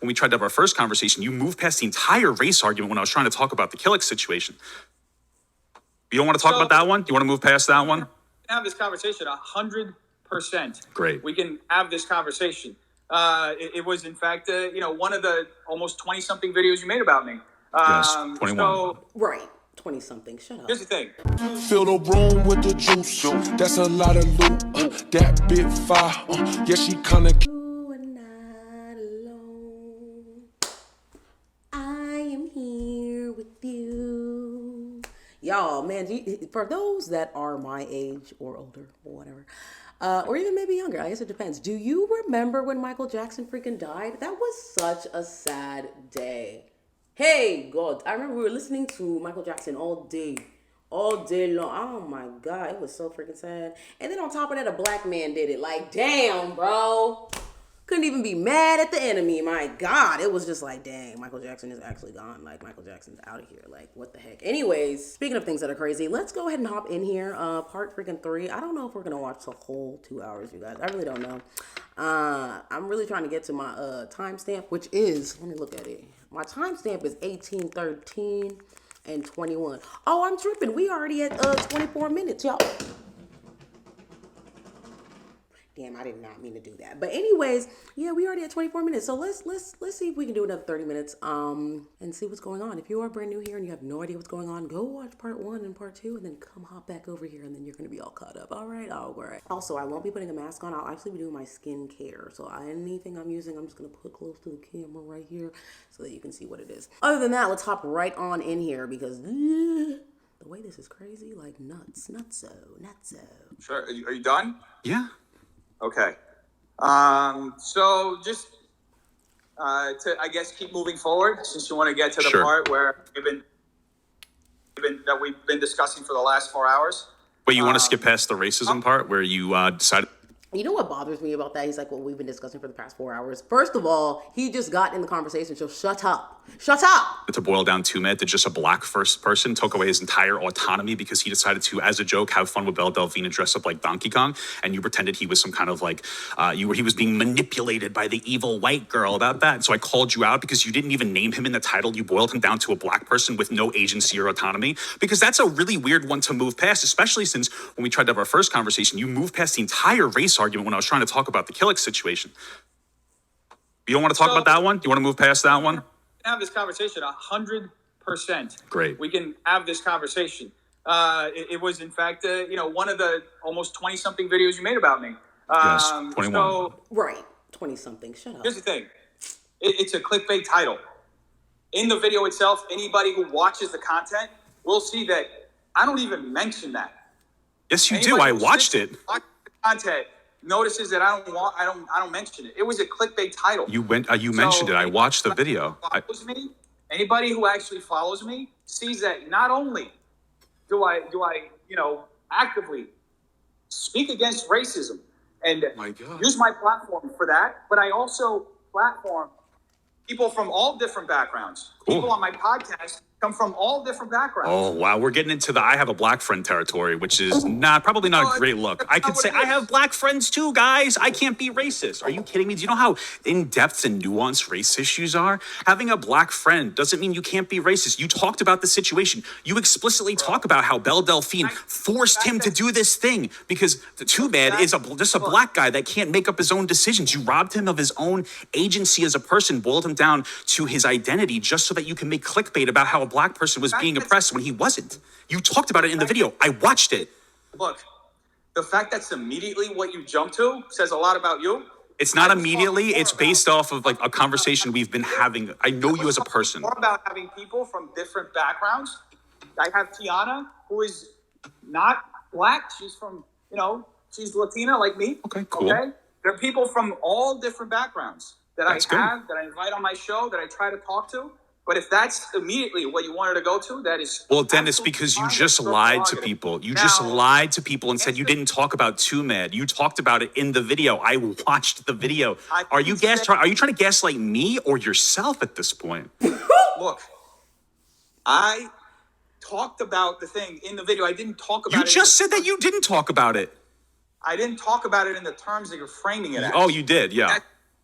when we tried to have our first conversation, you moved past the entire race argument when I was trying to talk about the Killick situation. You don't want to talk about that one? Do you want to move past that one? Have this conversation 100%. Great. We can have this conversation. It was, in fact, one of the almost 20-something videos you made about me. Yes, 21. Right. 20-something. Shut up. Here's the thing. Fill the room with the juice. That's a lot of loot. That bit fire. Yeah, she kinda. You are not alone. I am here with you. Y'all, man, for those that are my age or older or whatever, or even maybe younger, I guess it depends. Do you remember when Michael Jackson freaking died? That was such a sad day. Hey, God, I remember we were listening to Michael Jackson all day long. Oh my God, it was so freaking sad. And then on top of that, a black man did it. Like, damn, bro. Couldn't even be mad at the enemy. My God, it was just like, dang, Michael Jackson is actually gone. Like, Michael Jackson's out of here. Like, what the heck? Anyways, speaking of things that are crazy, let's go ahead and hop in here. Part freaking 3. I don't know if we're going to watch the whole 2 hours, you guys. I really don't know. I'm really trying to get to my timestamp, which is, let me look at it. My timestamp is 18:13 and 21. Oh, I'm tripping. We already at 24 minutes, y'all. Damn, I did not mean to do that. But anyways, yeah, we already at 24 minutes. So let's see if we can do another 30 minutes and see what's going on. If you are brand new here and you have no idea what's going on, go watch part 1 and part 2 and then come hop back over here and then you're going to be all caught up. All right. Also, I won't be putting a mask on. I'll actually be doing my skincare. So anything I'm using, I'm just going to put close to the camera right here so that you can see what it is. Other than that, let's hop right on in here because the way this is crazy, like nuts. Sure. Are you done? Yeah. Okay. So just to, I guess, keep moving forward, since you want to get to the part where we've been discussing for the last 4 hours. Wait, you want to skip past the racism part where you decided? You know what bothers me about that? He's like, well, we've been discussing for the past 4 hours. First of all, he just got in the conversation, so shut up. Shut up! To boil down to Matt, that just a black first person took away his entire autonomy because he decided to, as a joke, have fun with Belle Delphine and dress up like Donkey Kong, and you pretended he was some kind of like, he was being manipulated by the evil white girl about that. So I called you out because you didn't even name him in the title. You boiled him down to a black person with no agency or autonomy, because that's a really weird one to move past, especially since when we tried to have our first conversation, you moved past the entire race argument when I was trying to talk about the Killick situation. You don't want to talk about that one? Do you want to move past that one? Have this conversation 100%. Great. We can have this conversation. It was, in fact, one of the almost 20-something videos you made about me. Yes, 21. Right, 20-something. Shut up. Here's the thing. It's a clickbait title. In the video itself, anybody who watches the content will see that I don't even mention that. Yes, you do. I watched it. Content notices that I don't mention it. It was a clickbait title. You mentioned it. I watched the video. Anybody who actually follows me sees that not only do I actively speak against racism and use my platform for that, but I also platform people from all different backgrounds. Cool. People on my podcast come from all different backgrounds. Oh, wow. We're getting into the I have a black friend territory, which is probably not a great look. I could say I have black friends too, guys. I can't be racist. Are you kidding me? Do you know how in-depth and nuanced race issues are? Having a black friend doesn't mean you can't be racist. You talked about the situation. You explicitly talk about how Belle Delphine forced him to do this thing because the too bad is just a black guy that can't make up his own decisions. You robbed him of his own agency as a person, boiled him down to his identity just so that you can make clickbait about how a black person was being oppressed when he wasn't. You talked about it in the video. I watched it. Look, the fact that's immediately what you jump to says a lot about you. It's not immediately. It's based off of like a conversation we've been having. I know you as a person. More about having people from different backgrounds. I have Tiana, who is not black. She's from, she's Latina like me. Okay, cool. Okay? There are people from all different backgrounds that I invite on my show, that I try to talk to. But if that's immediately what you wanted to go to, that is... Well, Dennis, because you just lied to people. You just lied to people and said you didn't talk about Tumad. You talked about it in the video. I watched the video. Are you trying to gaslight me or yourself at this point? Look, I talked about the thing in the video. I didn't talk about it. You just said that you didn't talk about it. I didn't talk about it in the terms that you're framing it as. Oh, you did, yeah.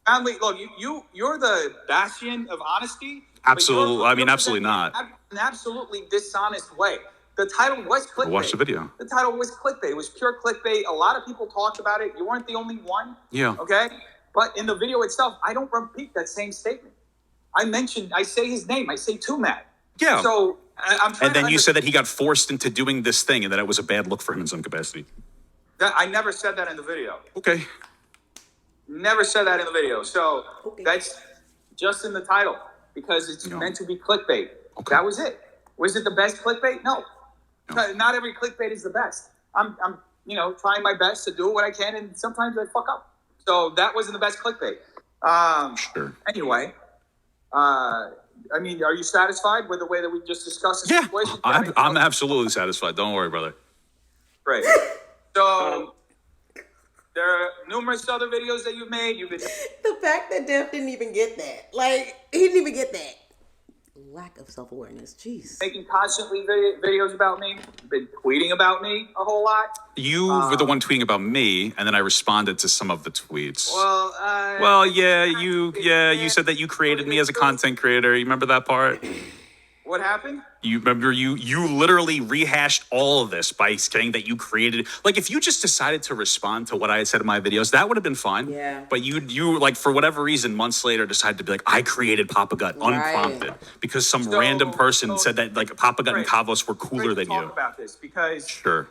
Finally, look, you're the bastion of honesty. Absolutely. I mean, absolutely not. An absolutely dishonest way. The title was clickbait. Watch the video. The title was clickbait. It was pure clickbait. A lot of people talked about it. You weren't the only one. Yeah. Okay. But in the video itself, I don't repeat that same statement. I say his name. I say Tumat. Yeah. So I'm trying. And then you said that he got forced into doing this thing, and that it was a bad look for him in some capacity. I never said that in the video. Okay. Never said that in the video. So that's just in the title because it's meant to be clickbait. Okay. That was it. Was it the best clickbait? No. Not every clickbait is the best. I'm trying my best to do what I can, and sometimes I fuck up. So that wasn't the best clickbait. Sure. Anyway, I mean, are you satisfied with the way that we just discussed the situation? I'm absolutely satisfied. Don't worry, brother. Great. So there are numerous other videos that you've made. The fact that Def didn't even get that. Like, he didn't even get that. Lack of self-awareness. Jeez. Making constantly videos about me. You've been tweeting about me a whole lot. You were the one tweeting about me, and then I responded to some of the tweets. Well, you said that you created me as a content creator. You remember that part? What happened? You remember you literally rehashed all of this by saying that you created. Like, if you just decided to respond to what I had said in my videos, that would have been fine. Yeah. But you like, for whatever reason, months later decided to be like, I created Papa Gut unprompted because some random person said that like Papa Gut and Kavos were cooler than you. Talk about this because Sure.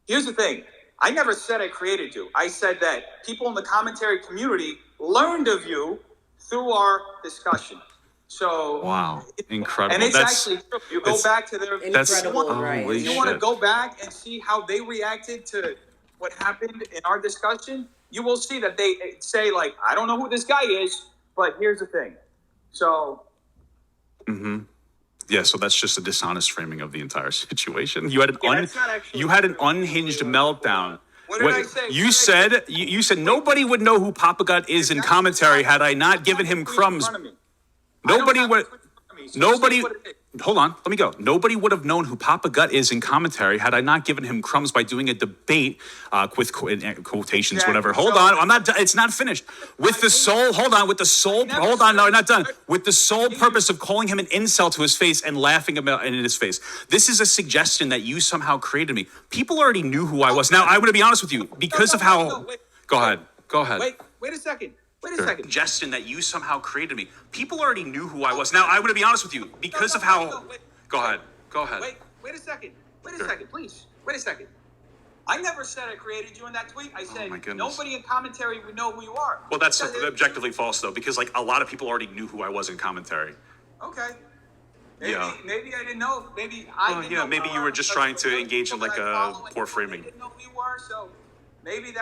Here's the thing. I never said I created you. I said that people in the commentary community learned of you through our discussion. So wow, incredible! And it's actually true. You go back to their incredible, right? You want to go back and see how they reacted to what happened in our discussion. You will see that they say like, "I don't know who this guy is," but here's the thing. So. Yeah, so that's just a dishonest framing of the entire situation. You had an unhinged meltdown. What did I say? You said nobody would know who Papa Gut is in commentary had I not given him crumbs. Nobody would. Hold on, let me go. Nobody would have known who Papa Gut is in commentary had I not given him crumbs by doing a debate with quotations, whatever. Hold on, I'm not. It's not finished. With the sole. Hold on. With the sole. Hold on. No, not done. With the sole purpose of calling him an incel to his face and laughing about in his face. This is a suggestion that you somehow created me. People already knew who I was. Now I'm going to be honest with you because of how. Go ahead. Wait a second. Suggestion that you somehow created me. People already knew who I was. Now, I'm going to be honest with you. Because of how... Go ahead. Wait a second. Please. Wait a second. I never said I created you in that tweet. I said nobody in commentary would know who you are. Well, that's objectively false, though, because like a lot of people already knew who I was in commentary. Okay. Maybe I didn't know. Maybe I didn't know. Maybe you were just trying to engage in like a poor framing. I didn't know who you were, so... Maybe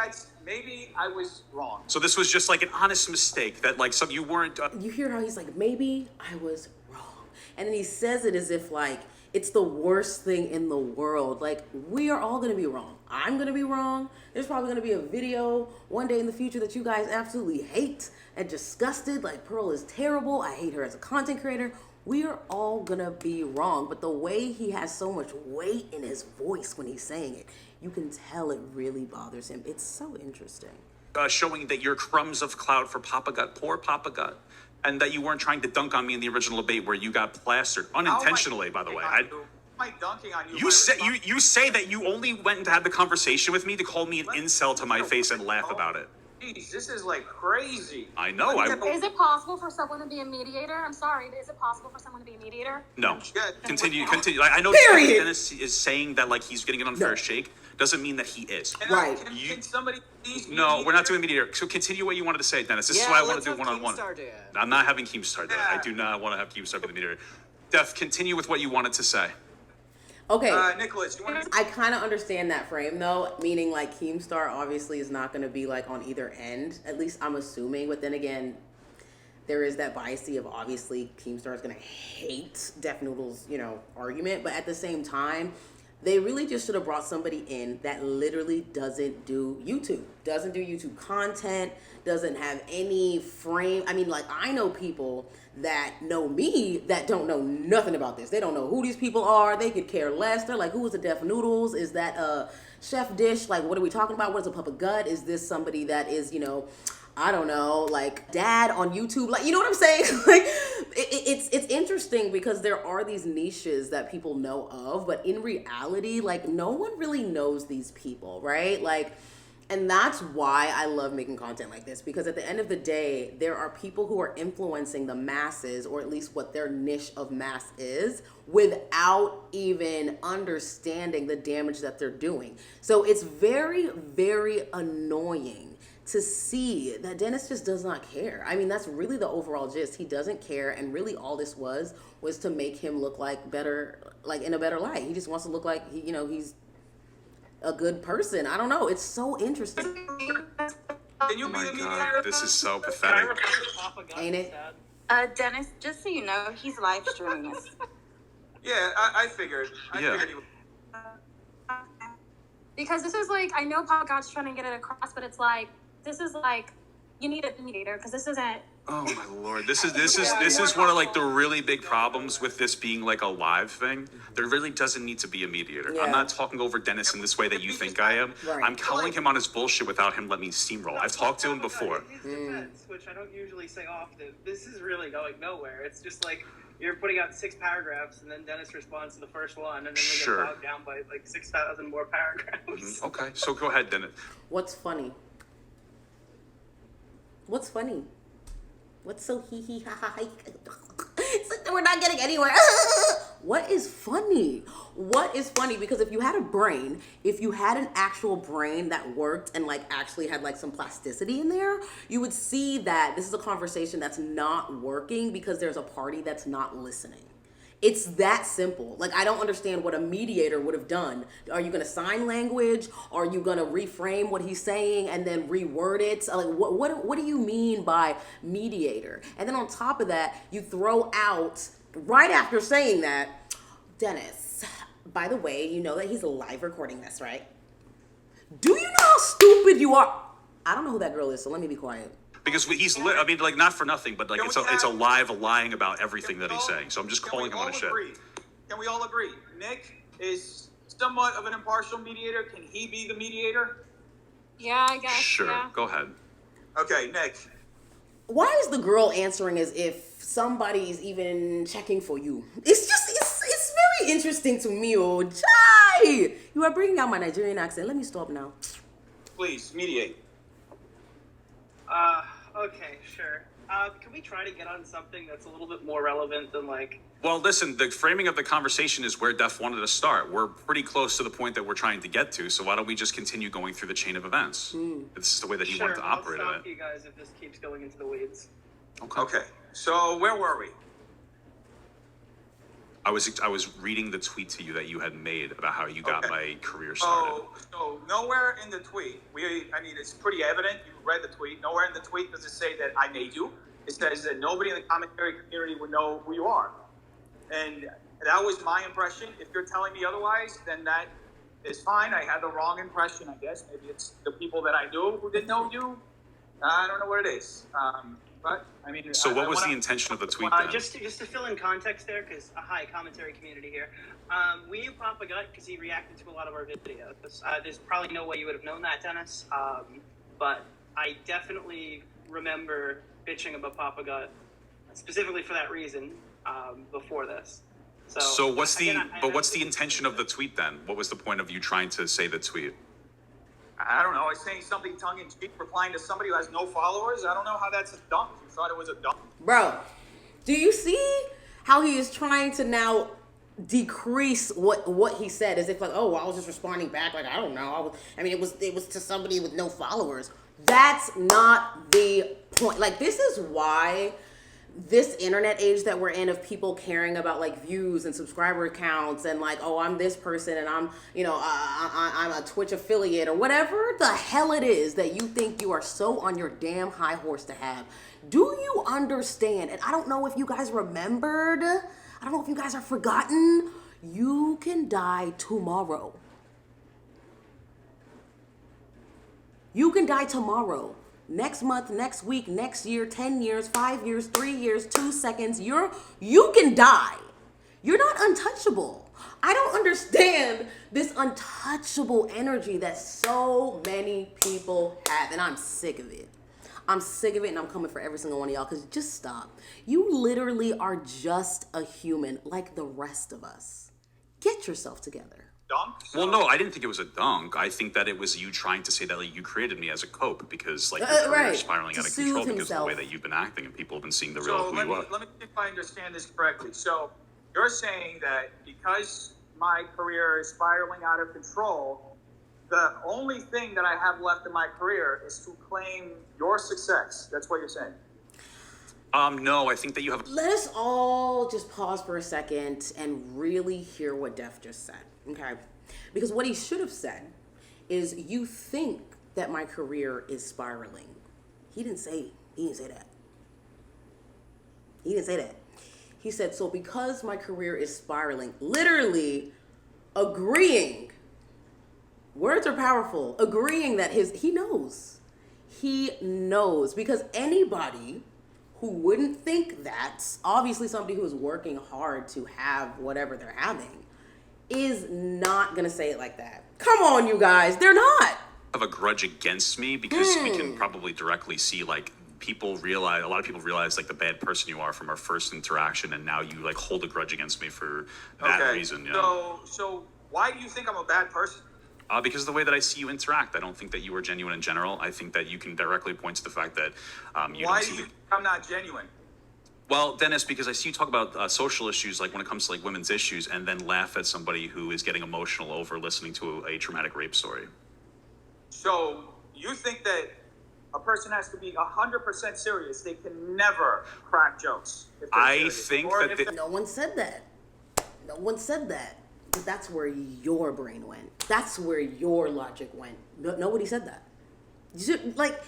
I was wrong. So this was just like an honest mistake that like you weren't. You hear how he's like, maybe I was wrong, and then he says it as if like it's the worst thing in the world. Like, we are all gonna be wrong. I'm gonna be wrong. There's probably gonna be a video one day in the future that you guys absolutely hate and disgusted. Like, Pearl is terrible. I hate her as a content creator. We are all gonna be wrong, but the way he has so much weight in his voice when he's saying it, you can tell it really bothers him. It's so interesting. Showing that you're crumbs of cloud for Papa Gut, poor Papa Gut, and that you weren't trying to dunk on me in the original debate where you got plastered unintentionally. By the way, am I dunking on you? You say that you only went and had the conversation with me to call me an incel to my face and laugh about it. Jeez, this is like crazy. I know. Is it possible for someone to be a mediator? I'm sorry, but is it possible for someone to be a mediator? No. Continue. I know Dennis is saying that like he's getting an unfair shake. Doesn't mean that he is. Can somebody please? No, we're not doing mediator. So continue what you wanted to say, Dennis. This is why I want to do one-on-one. I'm not having Keemstar do it. I do not want to have Keemstar be the mediator. Def, continue with what you wanted to say. Okay. Nicholas, you want to... I kind of understand that frame though, meaning like Keemstar obviously is not going to be like on either end. At least I'm assuming. But then again, there is that biasy of obviously Keemstar is going to hate Def Noodles, argument. But at the same time, they really just should have brought somebody in that literally doesn't do YouTube content, doesn't have any frame. I mean, like, I know people that know me that don't know nothing about this. They don't know who these people are. They could care less. They're like, who is a Def Noodles? Is that a chef dish? Like, what are we talking about? What is a Papa Gut? Is this somebody that is, I don't know, like dad on YouTube, like, you know what I'm saying? Like, it's interesting because there are these niches that people know of, but in reality, like, no one really knows these people, right? Like, and that's why I love making content like this, because at the end of the day, there are people who are influencing the masses, or at least what their niche of mass is, without even understanding the damage that they're doing. So it's very, very annoying to see that Dennis just does not care. I mean, that's really the overall gist. He doesn't care, and really all this was to make him look like better, like in a better light. He just wants to look like he, you know, he's a good person. I don't know. It's so interesting. Can you Oh be my the God, mediator? this is so pathetic. Ain't it? Dennis, just so you know, he's live streaming this. Yeah, I figured. I Yeah. figured he was. Because this is like, I know Papa God's trying to get it across, but it's like, this is like, you need a mediator because this isn't. Oh my Lord, this is one of like the really big problems with this being like a live thing. There really doesn't need to be a mediator. Yeah. I'm not talking over Dennis in this way that you think I am. Right. I'm calling him on his bullshit without him letting me steamroll. I've talked to him before. In his defense, which I don't usually say often, this is really going nowhere. It's just like you're putting out 6 paragraphs, and then Dennis responds to the first one, and then we Sure. get bogged down by like 6,000 more paragraphs. Okay, so go ahead, Dennis. What's funny? What's funny? What's so hee hee ha ha ha? It's like we're not getting anywhere. What is funny? What is funny? Because if you had a brain, if you had an actual brain that worked and like actually had like some plasticity in there, you would see that this is a conversation that's not working because there's a party that's not listening. It's that simple. Like, I don't understand what a mediator would have done. Are you going to sign language? Are you going to reframe what he's saying and then reword it? Like, what do you mean by mediator? And then on top of that, you throw out, right after saying that, Dennis, by the way, you know that he's live recording this, right? Do you know how stupid you are? I don't know who that girl is, so let me be quiet. Because I mean, like, not for nothing, but like it's a live lying about everything that he's saying. So I'm just calling him on his shit. Can we all agree? Nick is somewhat of an impartial mediator. Can he be the mediator? Yeah, I guess. Sure, Yeah. go ahead. Okay, Nick. Why is the girl answering as if somebody's even checking for you? It's very interesting to me, oh, Jai! You are bringing out my Nigerian accent. Let me stop now. Please, mediate. Okay, sure. Can we try to get on something that's a little bit more relevant than like... Well, listen, the framing of the conversation is where Def wanted to start. We're pretty close to the point that we're trying to get to, so why don't we just continue going through the chain of events? This is the way that he Sure, wanted to operate I'll in stop it. you guys if this keeps going into the weeds. Okay, so where were we? I was reading the tweet to you that you had made about how you got Okay. my career started. So nowhere in the tweet, it's pretty evident, you read the tweet, nowhere in the tweet does it say that I made you. It says that nobody in the commentary community would know who you are. And that was my impression. If you're telling me otherwise, then that is fine. I had the wrong impression, I guess. Maybe it's the people that I knew who didn't know you. I don't know what it is. But, I mean... So what was the intention of the tweet then? Just to fill in context there, because hi, commentary community here. We knew Papa Gut because he reacted to a lot of our videos. There's probably no way you would have known that, Dennis. But I definitely remember bitching about Papa Gut specifically for that reason before this. So what's the intention of the tweet then? What was the point of you trying to say the tweet? I don't know. I was saying something tongue-in-cheek, replying to somebody who has no followers. I don't know how that's a dump. You thought it was a dump. Bro, do you see how he is trying to now decrease what he said, as if like, oh, I was just responding back, like, I don't know. It was to somebody with no followers. That's not the point. Like, this is why this internet age that we're in, of people caring about like views and subscriber counts and like, oh, I'm this person and I'm, you know, I'm a Twitch affiliate or whatever the hell it is that you think you are so on your damn high horse to have. Do you understand? And I don't know if you guys remembered. I don't know if you guys are forgotten. You can die tomorrow. You can die tomorrow. Next month, next week, next year, 10 years, 5 years, 3 years, 2 seconds. You can die. You're not untouchable. I don't understand this untouchable energy that so many people have, and I'm sick of it. I'm sick of it, and I'm coming for every single one of y'all, because just stop. You literally are just a human like the rest of us. Get yourself together. Dunk? Well, no, I didn't think it was a dunk. I think that it was you trying to say that like, you created me as a cope because like your career is spiraling out of control because of the way that you've been acting and people have been seeing the real who you are. Let me see if I understand this correctly. So you're saying that because my career is spiraling out of control, the only thing that I have left in my career is to claim your success. That's what you're saying. No, I think that you have. Let us all just pause for a second and really hear what Def just said, okay? Because what he should have said is, you think that my career is spiraling. He didn't say that. He didn't say that. He said, so because my career is spiraling, literally agreeing, words are powerful, agreeing that he knows, because anybody who wouldn't think that, obviously somebody who is working hard to have whatever they're having, is not gonna say it like that. Come on, you guys, they're not. Have a grudge against me because we can probably directly see like a lot of people realize like the bad person you are from our first interaction, and now you like hold a grudge against me for that reason. You know? So why do you think I'm a bad person? Because of the way that I see you interact, I don't think that you are genuine in general. I think that you can directly point to the fact that you why don't do see you think I'm not genuine? Well, Dennis, because I see you talk about social issues, like when it comes to like women's issues, and then laugh at somebody who is getting emotional over listening to a traumatic rape story. So you think that a person has to be 100% serious? They can never crack jokes. I think that No one said that. No one said that. But that's where your brain went. That's where your logic went. Nobody said that. Like,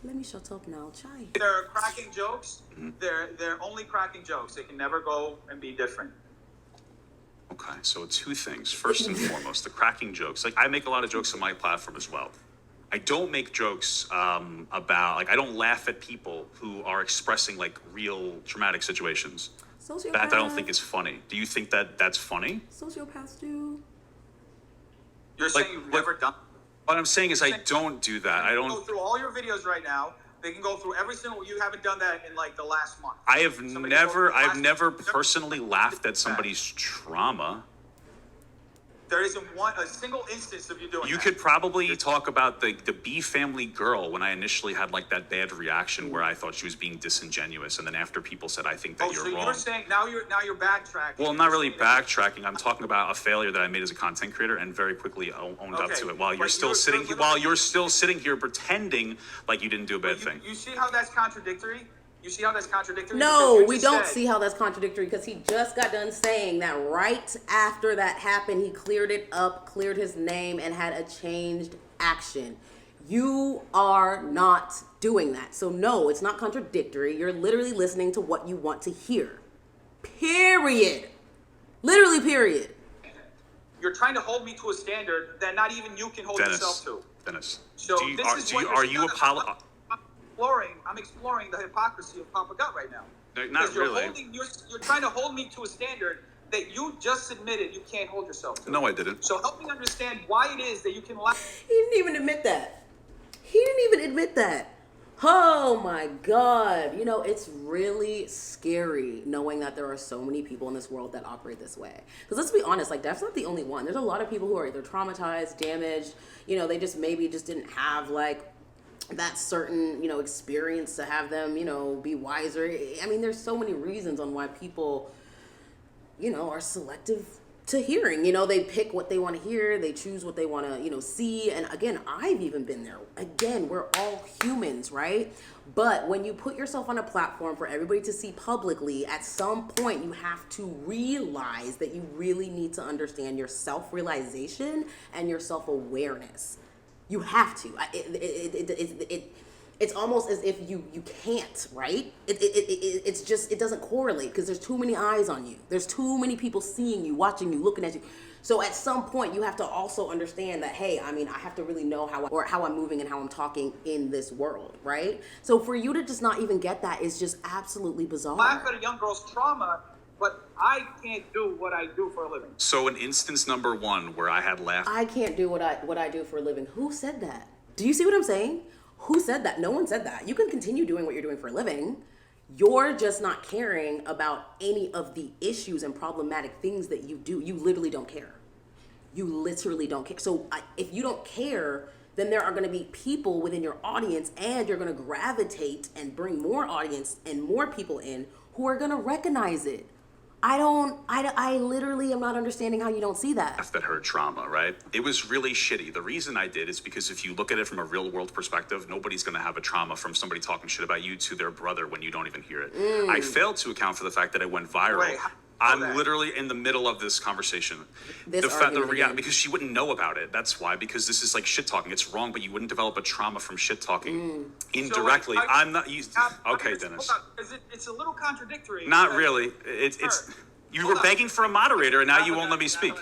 let me shut up now, chai. They're cracking jokes. They're only cracking jokes. They can never go and be different. Okay, so two things. First and foremost, the cracking jokes. Like, I make a lot of jokes on my platform as well. I don't make jokes about, like, I don't laugh at people who are expressing, like, real traumatic situations. Sociopath. That I don't think is funny. Do you think that that's funny? Sociopaths do. You're saying you've never done. What I'm saying is I don't do that. I don't go through all your videos right now. They can go through every single. You haven't done that in like the last month. I've never personally laughed at somebody's trauma. There isn't a single instance of you doing You that. could probably talk about the B family girl when I initially had like that bad reaction where I thought she was being disingenuous, and then after people said I think that you're wrong. You're saying now you're backtracking. Well, not really backtracking. I'm talking about a failure that I made as a content creator and very quickly owned up to it. While you're still sitting here pretending like you didn't do a bad thing. You see how that's contradictory? You see how that's contradictory? No, we don't see how that's contradictory, because he just got done saying that right after that happened, he cleared it up, cleared his name, and had a changed action. You are not doing that. So no, it's not contradictory. You're literally listening to what you want to hear. Period. Literally, period. You're trying to hold me to a standard that not even you can hold yourself to. Dennis, So are you apologizing? I'm exploring the hypocrisy of Papa Gut right now. No, not really. You're trying to hold me to a standard that you just admitted you can't hold yourself to. No, I didn't. So help me understand why it is that you can lie. He didn't even admit that. Oh my God. You know, it's really scary knowing that there are so many people in this world that operate this way. Because let's be honest, like, Def's not the only one. There's a lot of people who are either traumatized, damaged, you know, they just maybe just didn't have like that certain, you know, experience to have them, you know, be wiser. I mean, there's so many reasons on why people, you know, are selective to hearing. You know, they pick what they want to hear, they choose what they want to, you know, see. And again, I've even been there. Again, we're all humans, right? But when you put yourself on a platform for everybody to see publicly, at some point you have to realize that you really need to understand your self-realization and your self-awareness. You have to. It's almost as if you can't, right? It's just, it doesn't correlate because there's too many eyes on you. There's too many people seeing you, watching you, looking at you. So at some point you have to also understand that, hey, I mean, I have to really know how I'm moving and how I'm talking in this world, right? So for you to just not even get that is just absolutely bizarre. Laugh at a young girl's trauma but I can't do what I do for a living. So in instance number 1 where I had laughed. I can't do what I do for a living. Who said that? Do you see what I'm saying? Who said that? No one said that. You can continue doing what you're doing for a living. You're just not caring about any of the issues and problematic things that you do. You literally don't care. You literally don't care. So if you don't care, then there are going to be people within your audience, and you're going to gravitate and bring more audience and more people in who are going to recognize it. I literally am not understanding how you don't see that. That her trauma, right? It was really shitty. The reason I did is because if you look at it from a real world perspective, nobody's going to have a trauma from somebody talking shit about you to their brother when you don't even hear it. I failed to account for the fact that it went viral. Wait, I'm literally in the middle of this conversation. Because she wouldn't know about it. That's why, because this is like shit talking. It's wrong, but you wouldn't develop a trauma from shit talking indirectly. So, I'm not used. Okay, Dennis. It's a little contradictory. Not really. It's you were begging for a moderator, and now you won't let me speak.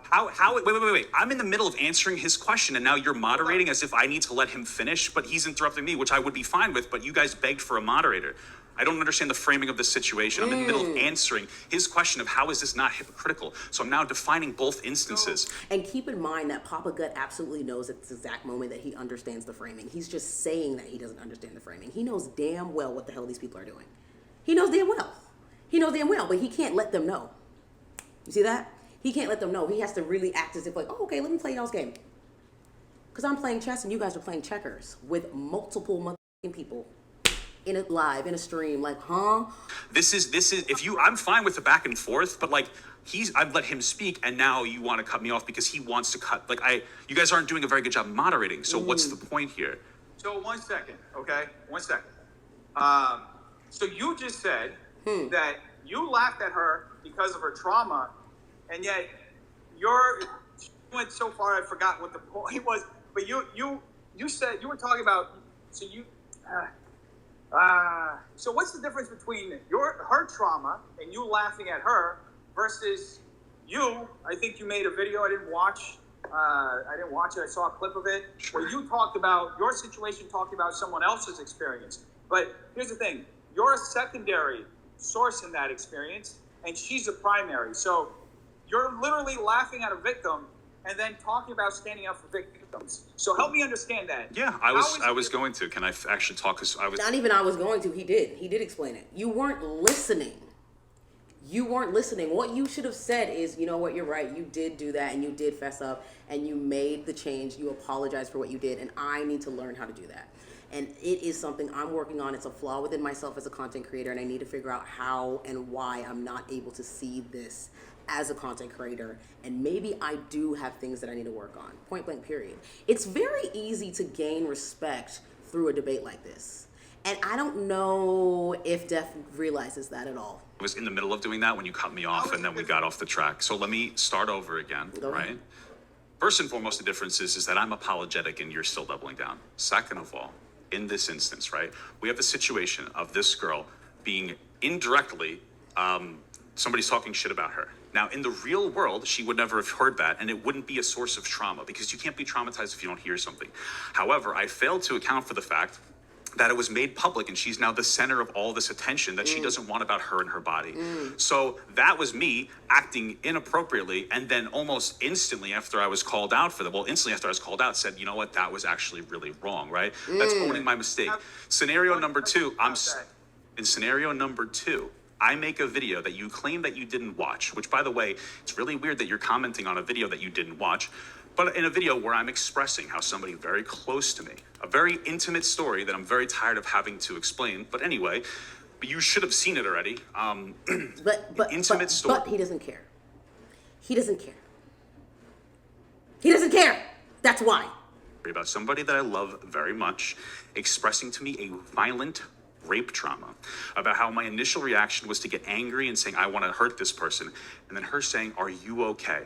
How? Wait. I'm in the middle of answering his question, and now you're moderating as if I need to let him finish, but he's interrupting me, which I would be fine with, but you guys begged for a moderator. I don't understand the framing of the situation. I'm in the middle of answering his question of how is this not hypocritical? So I'm now defining both instances. And keep in mind that Papa Gut absolutely knows at this exact moment that he understands the framing. He's just saying that he doesn't understand the framing. He knows damn well what the hell these people are doing. He knows damn well. He knows damn well, but he can't let them know. You see that? He can't let them know. He has to really act as if like, oh, okay, let me play y'all's game. Because I'm playing chess and you guys are playing checkers with multiple motherfucking people. In a live, in a stream, like, huh? This is I'm fine with the back and forth, but like I've let him speak, and now you want to cut me off because he wants to cut. You guys aren't doing a very good job moderating. So what's the point here? So 1 second, okay? 1 second. So you just said that you laughed at her because of her trauma, and yet you went so far I forgot what the point was. But you said you were talking about so what's the difference between her trauma and you laughing at her versus you? I think you made a video I didn't watch. I saw a clip of it where you talked about your situation, talked about someone else's experience. But here's the thing: you're a secondary source in that experience, and she's a primary. So you're literally laughing at a victim and then talking about standing up for victims. So help me understand that. Yeah, I was going to. Can I actually talk? Because I was not even. I was going to. He did explain it. You weren't listening. What you should have said is, you know what, you're right. You did do that, and you did fess up, and you made the change. You apologized for what you did, and I need to learn how to do that. And it is something I'm working on. It's a flaw within myself as a content creator, and I need to figure out how and why I'm not able to see this as a content creator. And maybe I do have things that I need to work on. Point blank, period. It's very easy to gain respect through a debate like this. And I don't know if Def realizes that at all. I was in the middle of doing that when you cut me off, and then we got off the track. So let me start over again, right? First and foremost, the difference is that I'm apologetic and you're still doubling down. Second of all, in this instance, right, we have the situation of this girl being indirectly, somebody's talking shit about her. Now, in the real world, she would never have heard that, and it wouldn't be a source of trauma, because you can't be traumatized if you don't hear something. However, I failed to account for the fact that it was made public, and she's now the center of all this attention that she doesn't want about her and her body. So that was me acting inappropriately, and then almost instantly after I was called out for that, instantly after I was called out, said, you know what, that was actually really wrong, right? That's owning my mistake. Scenario number two, in scenario number two, I make a video that you claim that you didn't watch, which, by the way, it's really weird that you're commenting on a video that you didn't watch, but in a video where I'm expressing how somebody very close to me, a very intimate story that I'm very tired of having to explain, but anyway, you should have seen it already. Intimate story. But he doesn't care. He doesn't care. He doesn't care. That's why. About somebody that I love very much expressing to me a violent rape trauma, about how my initial reaction was to get angry and saying, I want to hurt this person. And then her saying, are you okay?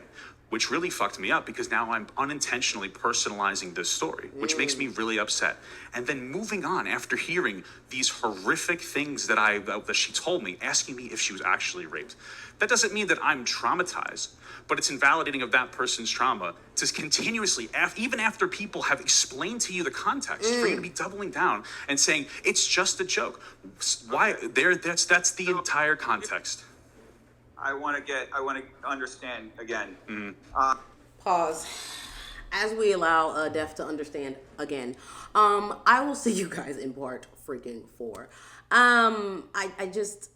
Which really fucked me up, because now I'm unintentionally personalizing this story, which makes me really upset. And then moving on after hearing these horrific things that she told me, asking me if she was actually raped. That doesn't mean that I'm traumatized, but it's invalidating of that person's trauma to continuously, even after people have explained to you the context, for you to be doubling down and saying, it's just a joke. Why? That's the entire context. I want to understand again. Pause. As we allow Def to understand again, I will see you guys in part freaking 4. I just,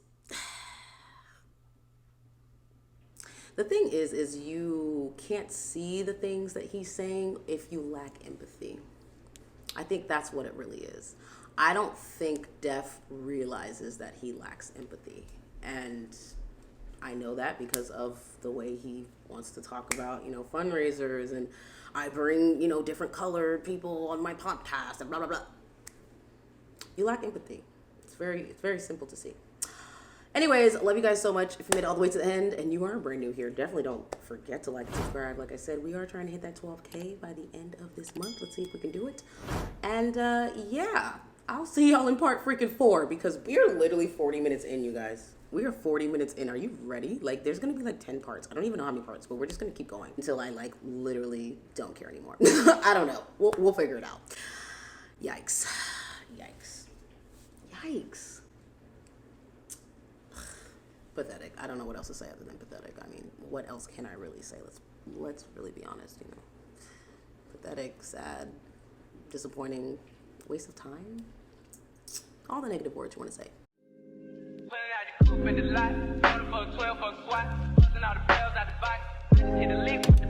the thing is you can't see the things that he's saying if you lack empathy. I think that's what it really is. I don't think Def realizes that he lacks empathy, and I know that because of the way he wants to talk about, fundraisers, and I bring, different colored people on my podcast and blah, blah, blah. You lack empathy. It's very simple to see. Anyways, love you guys so much. If you made it all the way to the end and you are brand new here, definitely don't forget to like and subscribe. Like I said, we are trying to hit that 12K by the end of this month. Let's see if we can do it. And yeah, I'll see y'all in part freaking 4 because we're literally 40 minutes in, you guys. We are 40 minutes in. Are you ready? Like, there's gonna be like 10 parts. I don't even know how many parts, but we're just gonna keep going until I like literally don't care anymore. I don't know. We'll figure it out. Yikes. Yikes. Yikes. Pathetic. I don't know what else to say other than pathetic. I mean, what else can I really say? Let's really be honest, Pathetic, sad, disappointing, waste of time. All the negative words you want to say. In the lot, 12 for a squat, all the bells out the box, hit a lick with the